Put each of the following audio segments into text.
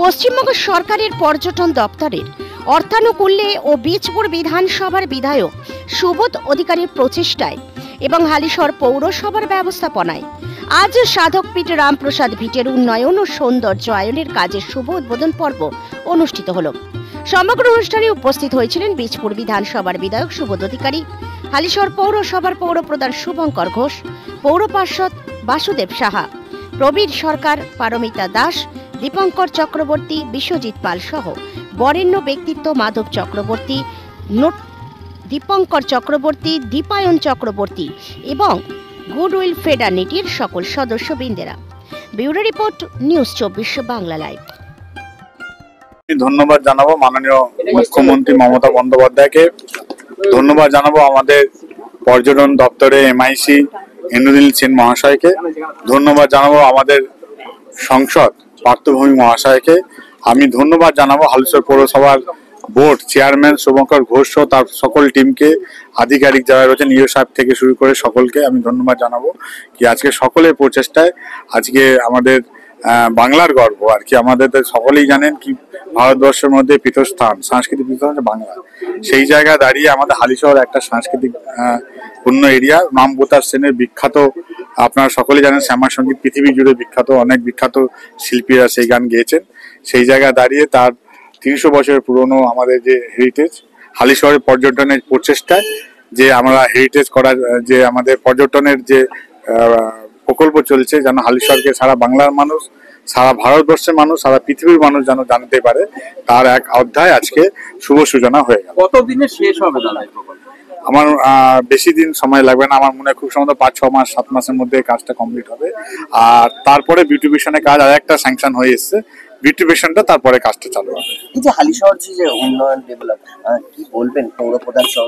পশ্চিমবঙ্গ সরকারের পর্যটন দপ্তরের অর্থানুকূল্যে ও বীজপুর বিধানসভার বিধায়ক সুবোধ অধিকারীর প্রচেষ্টায় এবং হালিশহর পৌরসভার ব্যবস্থাপনায় আজ সাধকপীঠ রামপ্রসাদ ভিটের উন্নয়ন ও সৌন্দর্যায়নের কাজের শুভ উদ্বোধন পর্ব অনুষ্ঠিত হল। সমগ্র অনুষ্ঠানে উপস্থিত হয়েছিলেন বীজপুর বিধানসভার বিধায়ক সুবোধ অধিকারী, হালিশহর পৌরসভার পৌরপ্রধান শুভঙ্কর ঘোষ, পৌর পার্ষদ বাসুদেব সাহা, প্রবীর সরকার, পারমিতা দাস, দীপঙ্কর চক্রবর্তী, বিশ্বজিৎ পাল সহ বরেণ্য ব্যক্তিত্ব মাধব চক্রবর্তী, দীপঙ্কর চক্রবর্তী, দীপায়ন চক্রবর্তী এবং গুডউইল ফেডার্নিটির সকল সদস্যবৃন্দেরা। Bureau report, news 24 Bangla live. ধন্যবাদ জানাবো মাননীয় মুখ্যমন্ত্রী মমতা বন্দ্যোপাধ্যায়কে, ধন্যবাদ জানাবো আমাদের পর্যটন দপ্তরে এমআইসি ইন্দ্রনীল সেন মহাশয়কে, ধন্যবাদ জানাবো আমাদের সংসদ পার্থভূমি মহাশয়কে, আমি ধন্যবাদ জানাবো হালিশহর পৌরসভার বোর্ড চেয়ারম্যান শুভঙ্কর ঘোষ তার সকল টিমকে, আধিকারিক যারা রয়েছেন ইও সাহেব থেকে শুরু করে সকলকে আমি ধন্যবাদ জানাবো কি আজকে সকলের প্রচেষ্টায় আজকে আমাদের বাংলার গর্ব আর কি। আমাদের সকলেই জানেন কি ভারতবর্ষের মধ্যে পীঠস্থান, সাংস্কৃতিক পীঠস্থান বাংলা, সেই জায়গায় দাঁড়িয়ে আমাদের হালিশহর একটা সাংস্কৃতিক পূর্ণ এরিয়া। রামপ্রসাদ সেনের বিখ্যাত, আপনারা সকলেই জানেন শ্যামা সঙ্গীত পৃথিবী জুড়ে বিখ্যাত, অনেক বিখ্যাত শিল্পীরা সেই গান গেয়েছেন। সেই জায়গায় দাঁড়িয়ে তার 300 বছরের পুরনো আমাদের যে হেরিটেজ হালিশহরের পর্যটনের প্রচেষ্টায় যে আমরা হেরিটেজ করার যে আমাদের পর্যটনের যে প্রকল্প চলছে, যেন হালিশহরকে সারা বাংলার মানুষ, সারা ভারতবর্ষের মানুষ, সারা পৃথিবীর মানুষ যেন জানতে পারে, তার এক অধ্যায় আজকে শুভ সূচনা হয়ে গেল। কতদিনে শেষ হবে দাদা এই প্রকল্প? আমার বেশি দিন সময় লাগবে না, আমার মনে হয় খুব সম্ভবত 5-6 মাস 7 মাসের মধ্যে কাজটা কমপ্লিট হবে। আর তারপরে বিউটিফিকেশনের কাজ আর একটা স্যাংশন হয়ে এসছে, বিউটিফিকেশনটা তারপরে কাজটা চালু হবে। এই যে হালিশহর যে উন্নয়ন ডেভেলপ, কি বলবেন পৌরপ্রধান সহ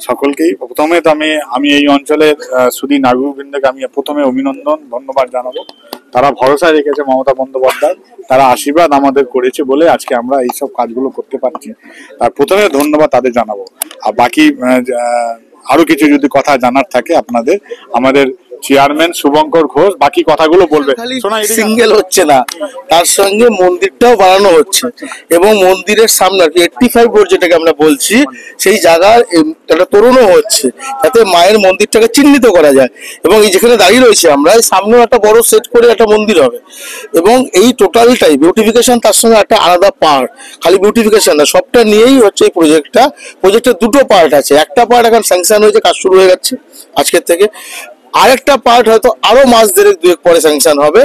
সকলকেই? প্রথমে তো আমি এই অঞ্চলের সুধী নাগরিকবৃন্দকে আমি প্রথমে অভিনন্দন ধন্যবাদ জানাবো। তারা ভরসা রেখেছে মমতা বন্দ্যোপাধ্যায়, তারা আশীর্বাদ আমাদের করেছে বলে আজকে আমরা এইসব কাজগুলো করতে পারছি, তার প্রথমে ধন্যবাদ তাদের জানাবো। আর বাকি আরো কিছু যদি কথা জানার থাকে আপনাদের, আমাদের চেয়ারম্যান শুভঙ্কর ঘোষ বাকি কথাগুলো বলবে। সিঙ্গেল হচ্ছে না, তার সঙ্গে মন্দিরটাও বানানো হচ্ছে এবং মন্দিরের সামনে 85 রোড যেটাকে আমরা বলছি, সেই জায়গার একটা তোরণও হচ্ছে যাতে মায়ের মন্দিরটাকে চিহ্নিত করা যায়। এবং এই যেখানে দাঁড়িয়ে রয়েছে আমরা, এই সামনেও একটা বড় সেট করে একটা মন্দির হবে এবং এই টোটালটাই বিউটিফিকেশন, তার সঙ্গে একটা আলাদা পার্ট, খালি বিউটিফিকেশন না, সবটা নিয়েই হচ্ছে এই প্রজেক্টের দুটো পার্ট আছে। একটা পার্ট এখন স্যাংশন হয়েছে, কাজ শুরু হয়ে যাচ্ছে আজকের থেকে, আরেকটা পার্ট হয়তো আরো মাস 2-1 পরে স্যাংশন হবে।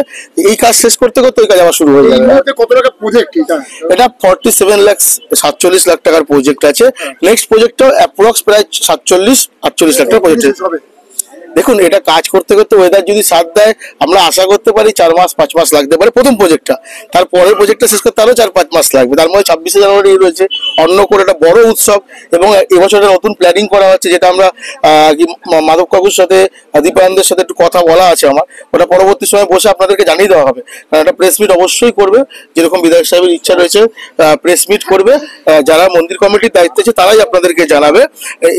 এই কাজ শেষ করতে করতে ওই কাজ আবার শুরু হয়ে যাবে। কত টাকা প্রজেক্ট এটা 47 লাখ টাকার প্রজেক্ট আছে। নেক্সট প্রজেক্টটা অ্যাপ্রক্স প্রায় 47-48 লাখ টাকার প্রজেক্ট। দেখুন, এটা কাজ করতে করতে ওয়েদার যদি সাথ দেয়, আমরা আশা করতে পারি 4-5 মাস লাগতে পারে প্রথম প্রজেক্টটা, তারপরের প্রজেক্টটা শেষ করতে আরো 4-5 মাস লাগবে। তার মধ্যে 26শে জানুয়ারি রয়েছে অন্য করে একটা বড় উৎসব এবং এবছর একটা নতুন প্ল্যানিং করা হচ্ছে, যেটা আমরা মাধব কাকুর সাথে, দীপায়নদের সাথে একটু কথা বলা আছে আমার, ওটা পরবর্তী সময় বসে আপনাদেরকে জানিয়ে দেওয়া হবে। কারণ একটা প্রেস মিট অবশ্যই করবে, যেরকম বিধায়ক সাহেবের ইচ্ছা রয়েছে প্রেস মিট করবে, যারা মন্দির কমিটির দায়িত্বে আছে তারাই আপনাদেরকে জানাবে।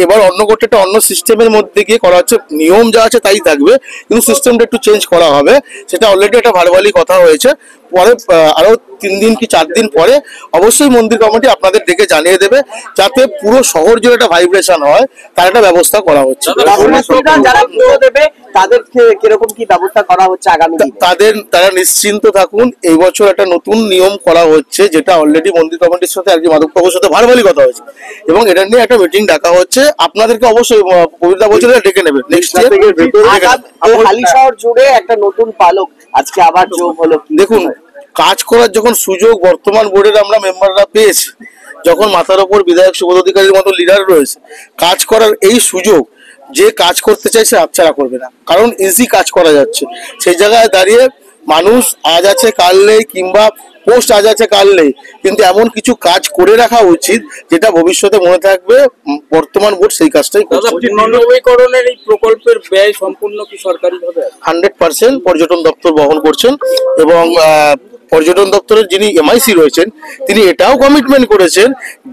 এবার অন্য কোটিটা অন্য সিস্টেমের মধ্যে গিয়ে করা হচ্ছে, নিয়ম যা আছে তাই থাকবে, কিন্তু সিস্টেমটা একটু চেঞ্জ করা হবে, সেটা অলরেডি একটা ভারবালি কথা হয়েছে। পরে আরো 3 দিন কি 4 দিন পরে অবশ্যই মন্দির কমিটি আপনাদের ডেকে জানিয়ে দেবে, যাতে পুরো শহর জুড়ে একটা ভাইব্রেশন হয়, তার একটা ব্যবস্থা করা হচ্ছে। তারা নিশ্চিন্ত থাকুন, এই বছর একটা নতুন নিয়ম করা হচ্ছে, যেটা অলরেডি মন্দির কমিটির সাথে আর কি মাধব কাকুর সাথে ভারবালি কথা হয়েছে এবং এটা নিয়ে একটা মিটিং ডাকা হচ্ছে। আপনাদেরকে অবশ্যই কবিতা বছর ডেকে নেবে। নেক্সট হালিশহর জুড়ে একটা নতুন পালক আজকে আবার যোগ হলো। দেখুন, কাজ করার যখন সুযোগ বর্তমান বোর্ডের আমরা মেম্বাররা পেয়েছি, যখন মাথার ওপর বিধায়ক সুবোধ অধিকারীর মতো লিডার রয়েছে, কাজ করার এই সুযোগ যে কাজ করতে চাইছে হাতছাড়া করবে না, কারণ ইজি কাজ করা যাচ্ছে। সেই জায়গায় দাঁড়িয়ে মানুষ আজ আছে কাল নেই, কিংবা পোস্ট আজ আছে কাল নেই, কিন্তু এমন কিছু কাজ করে রাখা উচিত যেটা ভবিষ্যতে মনে থাকবে। বর্তমান বোর্ড সেই কাজটাই করছে। নবীকরণের এই প্রকল্পের ব্যয় সম্পূর্ণ কি সরকারিভাবে? 100% পর্যটন দপ্তর বহন করছেন এবং পর্যটন দপ্তরের যিনি এমআইসি রয়েছেন, তিনি এটাও কমিটমেন্ট করেছেন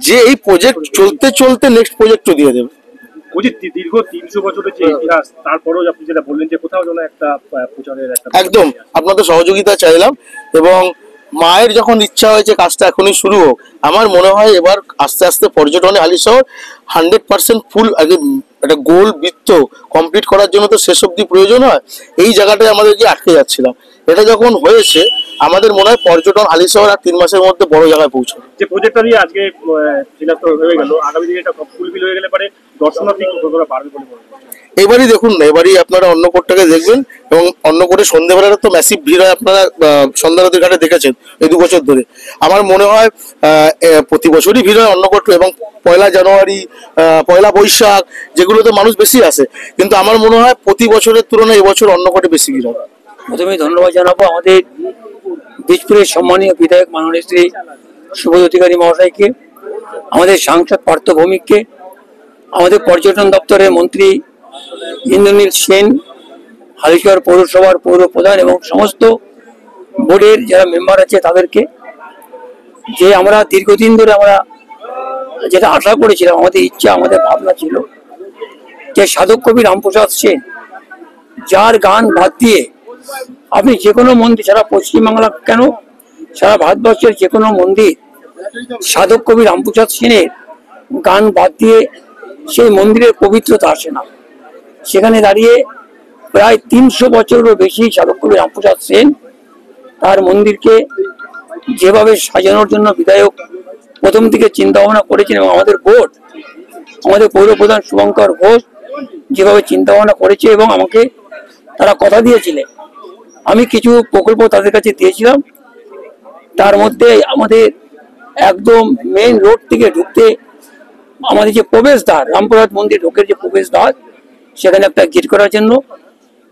যে এই প্রজেক্ট চলতে চলতে নেক্সট প্রজেক্টও দিয়ে দেবে। দীর্ঘ 300 বছরের যে ইতিহাস, তারপরেও আপনি যেটা বললেন যে কোথাও যেন একটা প্রচারের একটা, একদম আপনাদের সহযোগিতা চাইলাম এবং মায়ের যখন ইচ্ছা হয়েছে কাজটা এখনই শুরু হোক, আমার মনে হয় এবার আস্তে আস্তে পর্যটনে হালিশহর 100% ফুল আগে একটা গোল বৃত্ত কমপ্লিট করার জন্য তো শেষ অবধি প্রয়োজন হয়। এই জায়গাটায় আমাদের গিয়ে আটকে যাচ্ছিলাম, এটা যখন হয়েছে আমাদের মনে হয় পর্যটন হালিশহর আর 3 মাসের মধ্যে বড় জায়গায় পৌঁছাবে। যে প্রজেক্টটা দিয়ে আজকে শিলাস্ত হয়ে গেল, আগামী দিনে এটা ফুলফিল হয়ে গেলে পরে দর্শনার্থী কতটা বাড়বে বলে মনে হয়? এবারই দেখুন না, এবারই আপনারা অন্নকূটটাকে দেখবেন, এবং অন্নকূটে সন্ধ্যেবেলাটা তো ম্যাসিভ ভিড় হয়, আপনারা সন্ধ্যারতির ঘাটে দেখেছেন এই 2 বছর ধরে। আমার মনে হয় প্রতি বছরই ভিড় হয় অন্নকূট, এবং 1 জানুয়ারি 1 বৈশাখ যেগুলোতে মানুষ বেশি আসে, কিন্তু আমার মনে হয় প্রতি বছরের তুলনায় এবছর অন্নকূটে বেশি ভিড় হবে। প্রথমে ধন্যবাদ জানাবো আমাদের বীজপুরের সম্মানীয় বিধায়ক মাননীয় শ্রী সুবোধ অধিকারী মহাশয়কে, আমাদের সাংসদ পার্থ ভৌমিককে, আমাদের পর্যটন দপ্তরের মন্ত্রী ইন্দ্রনীল সেন, হালিশহর পৌরসভার পৌর প্রধান এবং সমস্ত বোর্ডের যারা মেম্বার আছে তাদেরকে। যে আমরা দীর্ঘদিন ধরে আমরা যেটা আশা করেছিলাম, আমাদের ইচ্ছা আমাদের ভাবনা ছিল যে সাধক কবি রামপ্রসাদ সেন, যার গান বাদ দিয়ে আপনি যে কোনো মন্দির, সারা পশ্চিমবাংলা কেন সারা ভারতবর্ষের যে কোনো মন্দির সাধক কবি রামপ্রসাদ সেনের গান বাদ দিয়ে সেই মন্দিরের পবিত্রতা আসে না। সেখানে দাঁড়িয়ে প্রায় 300 বছরেরও বেশি সাধক কবি রামপ্রসাদ সেন তার মন্দিরকে যেভাবে সাজানোর জন্য বিধায়ক প্রথম থেকে চিন্তা ভাবনা করেছেন, এবং আমাদের বোর্ড, আমাদের পৌর প্রধান শুভঙ্কর ঘোষ যেভাবে চিন্তা ভাবনা করেছে, এবং আমাকে তারা কথা দিয়েছিলেন, আমি কিছু প্রকল্প তাদের কাছে দিয়েছিলাম। তার মধ্যে আমাদের একদম মেইন রোড থেকে ঢুকতে আমাদের যে প্রবেশদ্বার, রামপ্রসাদ মন্দির ঢোকের যে প্রবেশদ্বার, সেখানে একটা গেট করার জন্য,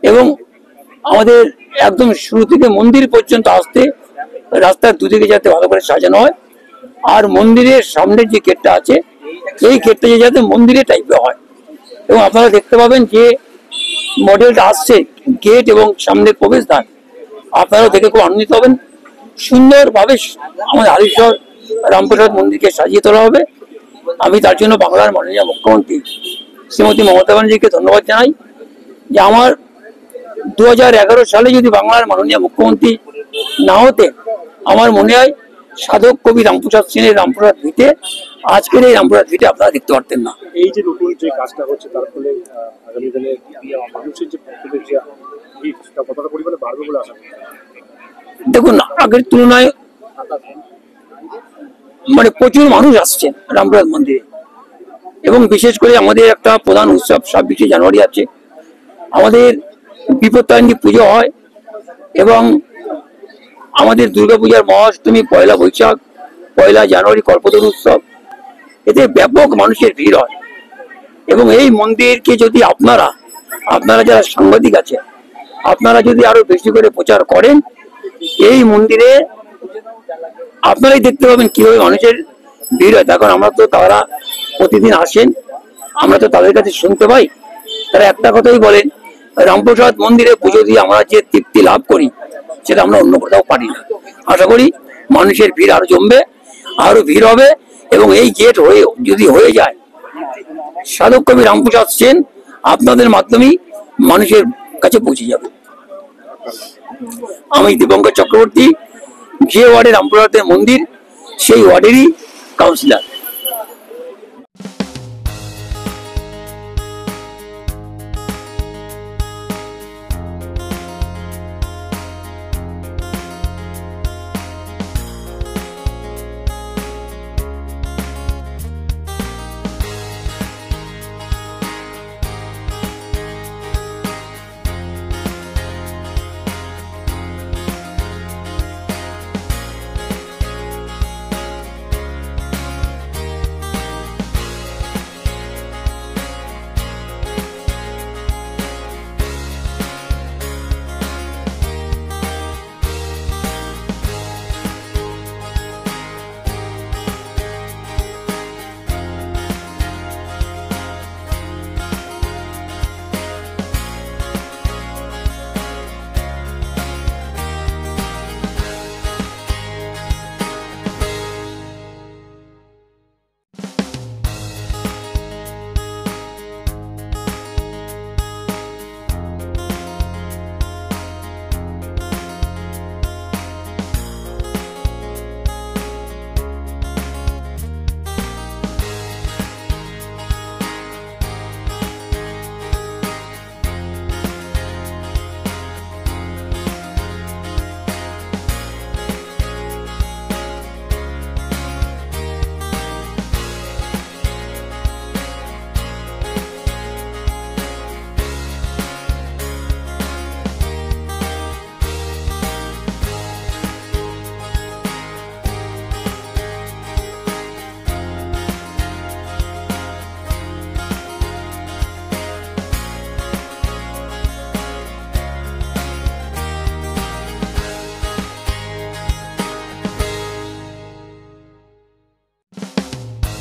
এবং আমাদের একদম শুরু থেকে মন্দির পর্যন্ত আসতে রাস্তার দুদিকে যাতে ভালো করে সাজানো হয়, আর মন্দিরের সামনের যে গেটটা আছে এই গেটটা যাতে মন্দিরের টাইপের হয়। এবং আপনারা দেখতে পাবেন যে মডেলটা আসছে গেট এবং সামনের প্রবেশদ্বার, আপনারাও দেখে খুব আনন্দিত হবেন। সুন্দরভাবে আমাদের হালিশহর রামপ্রসাদ মন্দিরকে সাজিয়ে তোলা হবে। আমি তার জন্য বাংলার মাননীয় মুখ্যমন্ত্রী শ্রীমতী মমতা ব্যানার্জিকে ধন্যবাদ জানাই যে আমার 2011 সালে যদি বাংলার মাননীয় মুখ্যমন্ত্রী না হতে, আমার মনে হয় সাধক কবি রামপ্রসাদ সেনের রামপ্রসাদ ভিটে, আজকের এই রামপ্রসাদ ভিটে আপনারা দেখতে পারতেন না। এই যে নতুন যে কাজটা হচ্ছে তার ফলে আগামী দিনে মানুষের যে ভক্তদের যে ভিড়টা কতটা পরিমাণে বাড়বে বলে আশা করছেন? দেখুন, আগের তুলনায় মানে প্রচুর মানুষ আসছেন রামপ্রসাদ মন্দিরে, এবং বিশেষ করে আমাদের একটা প্রধান উৎসব 26শে জানুয়ারি আছে, আমাদের বিপত্তারিণী পুজো হয়, এবং আমাদের দুর্গাপূজার মহাষ্টমী 1 বৈশাখ, 1 জানুয়ারি কল্পতরু উৎসব, এতে ব্যাপক মানুষের ভিড় হয়। এবং এই মন্দিরকে যদি আপনারা যারা সাংবাদিক আছে, আপনারা যদি আরো বেশি করে প্রচার করেন, এই মন্দিরে আপনারাই দেখতে পাবেন কিভাবে মানুষের ভিড় হয়। তখন আমরা তো, তারা প্রতিদিন আসেন, আমরা তো তাদের কাছে শুনতে পাই, তারা একটা কথাই বলেন, রামপ্রসাদ মন্দিরে পুজো দিয়ে আমরা যে তৃপ্তি লাভ করি সেটা আমরা অন্য কোথাও পারি না। আশা করি মানুষের ভিড় আরো জমবে, আরো ভিড় হবে, এবং এই গেট হয়ে যদি হয়ে যায়, সাধক কবি রামপ্রসাদ সেন আপনাদের মাধ্যমেই মানুষের কাছে পৌঁছে যাবে। আমি দীপঙ্কর চক্রবর্তী, যে ওয়ার্ডে রামপ্রসাদের মন্দির সেই ওয়ার্ডেরই কাউন্সিলর।